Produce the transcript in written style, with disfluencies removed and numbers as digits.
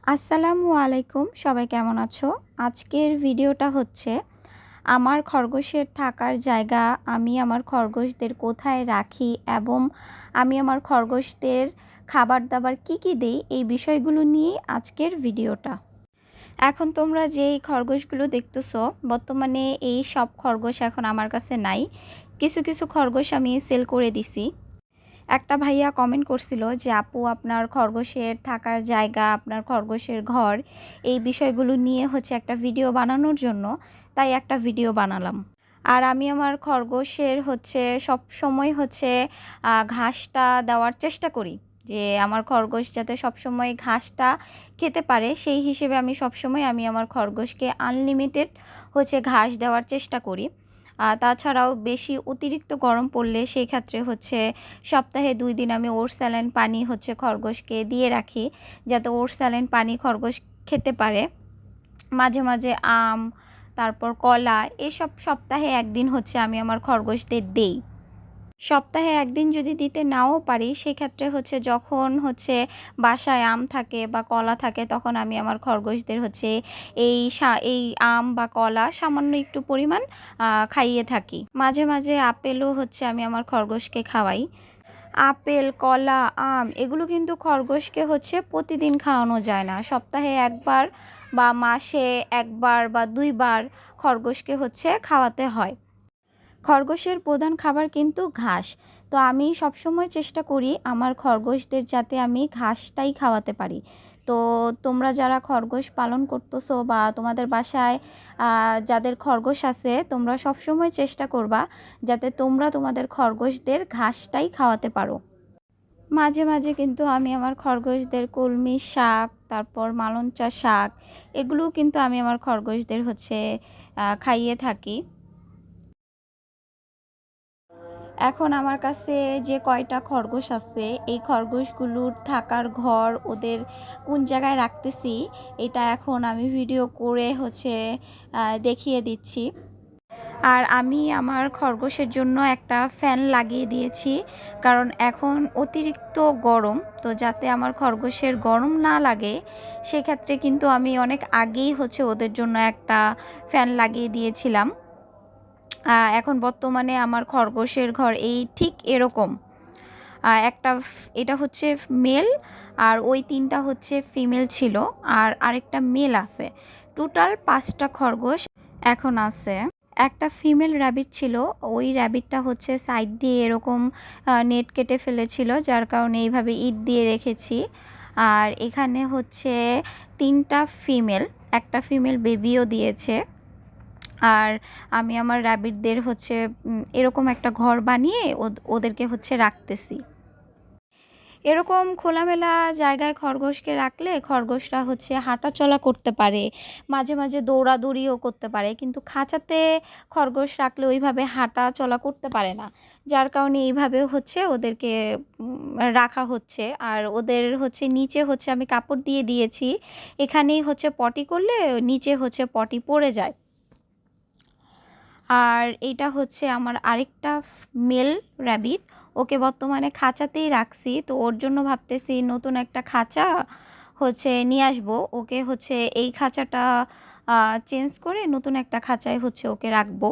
আসসালামু আলাইকুম, সবাই কেমন আছো? আজকের ভিডিওটা হচ্ছে আমার খরগোশের থাকার জায়গা, আমি আমার খরগোশদের কোথায় রাখি এবং আমি আমার খরগোশদের খাবার-দাবার কী দেই, এই বিষয়গুলো নিয়েই আজকের ভিডিওটা। এখন তোমরা যেই খরগোশগুলো দেখতেছো, বর্তমানে এই সব খরগোশ এখন আমার কাছে নাই। কিছু খরগোশ আমি সেল করে দিছি। একটা ভাইয়া কমেন্ট করছিল যে আপু, আপনার খরগোশের থাকার জায়গা, আপনার খরগোশের ঘর, এই বিষয়গুলো নিয়ে হচ্ছে একটা ভিডিও বানানোর জন্য, তাই একটা ভিডিও বানালাম। আর আমি আমার খরগোশের হচ্ছে সব সময় হচ্ছে ঘাসটা দেওয়ার চেষ্টা করি, যে আমার খরগোশ যাতে সবসময় ঘাসটা খেতে পারে, সেই হিসেবে আমি সবসময় আমার খরগোশকে আনলিমিটেড হচ্ছে ঘাস দেওয়ার চেষ্টা করি। তাছাড়াও বেশি অতিরিক্ত গরম পড়লে সেই ক্ষেত্রে হচ্ছে সপ্তাহে 2 দিন আমি ওটস স্যালাইন পানি হচ্ছে খরগোশকে দিয়ে রাখি, যাতে ওটস স্যালাইন পানি খরগোশ খেতে পারে। মাঝে মাঝে আম, তারপর কলা, এসব সপ্তাহে 1 দিন হচ্ছে আমি আমার খরগোশদের দেই। সপ্তাহে 1 দিন যদি দিতে নাও পারি, সেক্ষেত্রে হচ্ছে যখন হচ্ছে বাসায় আম থাকে বা কলা থাকে, তখন আমি আমার খরগোশদের হচ্ছে এই আম বা কলা সামান্য একটু পরিমাণ খাইয়ে থাকি। মাঝে মাঝে আপেলও হচ্ছে আমি আমার খরগোশকে খাওয়াই। আপেল, কলা, আম এগুলো কিন্তু খরগোশকে হচ্ছে প্রতিদিন খাওয়ানো যায় না। সপ্তাহে 1 বার বা মাসে 1 বার বা 2 বার খরগোশকে হচ্ছে খাওয়াতে হয়। খরগোশের প্রধান খাবার কিন্তু ঘাস। তো আমি সবসময় চেষ্টা করি আমার খরগোশদের যাতে আমি ঘাসটাই খাওয়াতে পারি। তো তোমরা যারা খরগোশ পালন করতেছো বা তোমাদের বাসায় যাদের খরগোশ আছে, তোমরা সবসময় চেষ্টা করবা যাতে তোমরা তোমাদের খরগোশদের ঘাসটাই খাওয়াতে পারো। মাঝে মাঝে কিন্তু আমি আমার খরগোশদের কলমি শাক, তারপর মালঞ্চা শাক, এগুলোও কিন্তু আমি আমার খরগোশদের হচ্ছে খাইয়ে থাকি। এখন আমার কাছে যে কয়টা খরগোশ আছে, এই খরগোশগুলোর থাকার ঘর, ওদের কোন জায়গায় রাখতেছি, এটা এখন আমি ভিডিও করে হচ্ছে দেখিয়ে দিচ্ছি। আর আমি আমার খরগোশের জন্য একটা ফ্যান লাগিয়ে দিয়েছি, কারণ এখন অতিরিক্ত গরম, তো যাতে আমার খরগোশের গরম না লাগে সেক্ষেত্রে কিন্তু আমি অনেক আগেই হচ্ছে ওদের জন্য একটা ফ্যান লাগিয়ে দিয়েছিলাম। এখন বর্তমানে আমার খরগোশের ঘর এই ঠিক এরকম একটা, এটা হচ্ছে মেল, আর ওই 3টা হচ্ছে ফিমেল ছিল, আর আরেকটা মেল আছে। টোটাল 5টা খরগোশ এখন আছে। একটা ফিমেল র্যাবিট ছিল, ওই র্যাবিটটা হচ্ছে সাইড দিয়ে এরকম নেট কেটে ফেলেছিল, যার কারণে এইভাবে ইট দিয়ে রেখেছি। আর এখানে হচ্ছে 3টা ফিমেল, একটা ফিমেল বেবিও দিয়েছে। আর আমি আমার র্যাবিটদের হচ্ছে এরকম একটা ঘর বানিয়ে ওদেরকে হচ্ছে রাখতেছি। এরকম খোলামেলা জায়গায় খরগোশকে রাখলে খরগোশরা হচ্ছে হাঁটাচলা করতে পারে, মাঝে মাঝে দৌড়াদৌড়িও করতে পারে, কিন্তু খাঁচাতে খরগোশ রাখলে ওইভাবে হাঁটা চলা করতে পারে না। যার কারণে এইভাবে হচ্ছে ওদেরকে রাখা হচ্ছে। আর ওদের হচ্ছে নিচে হচ্ছে আমি কাপড় দিয়ে দিয়েছি, এখানেই হচ্ছে পটি করলে নিচে হচ্ছে পটি পড়ে যায়। আর এইটা হচ্ছে আমার আরেকটা মেল র্যাবিট, ওকে বর্তমানে খাঁচাতেই রাখছি। তো ওর জন্য ভাবতেছি নতুন একটা খাঁচা হচ্ছে নিয়ে আসবো, ওকে হচ্ছে এই খাঁচাটা চেঞ্জ করে নতুন একটা খাঁচায় হচ্ছে ওকে রাখবো।